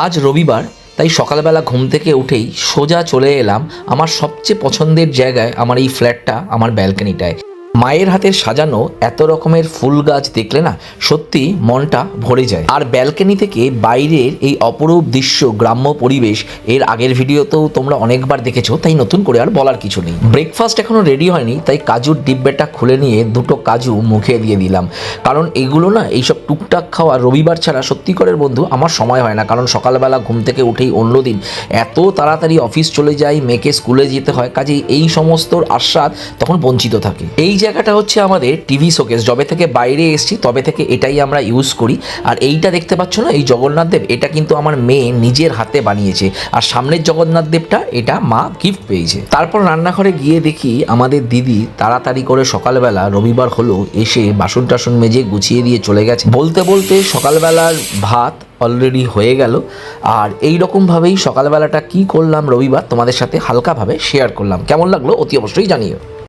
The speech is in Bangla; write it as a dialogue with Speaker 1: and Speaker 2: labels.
Speaker 1: আজ রবিবার, তাই সকালবেলা ঘুম থেকে উঠেই সোজা চলে এলাম আমার সবচেয়ে পছন্দের জায়গায়, আমার এই ফ্ল্যাটটা, আমার ব্যালকনিটায়। মায়ের হাতের সাজানো এত রকমের ফুল গাছ দেখলে না সত্যি মনটা ভরে যায়। আর ব্যালকনি থেকে বাইরের এই অপরূপ দৃশ্য, গ্রাম্য পরিবেশ এর আগের ভিডিওতেও তোমরা অনেকবার দেখেছো, তাই নতুন করে আর বলার কিছু নেই। ব্রেকফাস্ট এখনো রেডি হয়নি, তাই কাজুর ডিব্বাটা খুলে নিয়ে দুটো কাজু মুখে দিয়ে দিলাম। কারণ এগুলো না, এইসব টুকটাক খাওয়া রবিবার ছাড়া সত্যি করে বন্ধু আমার সময় হয় না। কারণ সকালবেলা ঘুম থেকে উঠেই অন্যদিন এত তাড়াতাড়ি অফিস চলে যাই, মেয়েকে স্কুলে যেতে হয়, কাজেই এই সমস্ত আস্বাদ তখন বঞ্চিত থাকে। এই জায়গাটা হচ্ছে আমাদের টিভি শোকেস। যবে থেকে বাইরে এসেছি তবে থেকে এটাই আমরা ইউজ করি। আর এইটা দেখতে পাচ্ছ না, এই জগন্নাথ দেব, এটা কিন্তু আমার মেয়ে নিজের হাতে বানিয়েছে। আর সামনের জগন্নাথ দেবটা এটা মা গিফট পেয়েছে। তারপর রান্নাঘরে গিয়ে দেখি আমাদের দিদি তাড়াতাড়ি করে সকালবেলা, রবিবার হলো, এসে বাসন টাসন মেজে গুছিয়ে দিয়ে চলে গেছে। বলতে বলতে সকালবেলার ভাত অলরেডি হয়ে গেল। আর এই রকমভাবেই সকালবেলাটা কি করলাম রবিবার তোমাদের সাথে হালকাভাবে শেয়ার করলাম। কেমন লাগলো অতি অবশ্যই জানিও।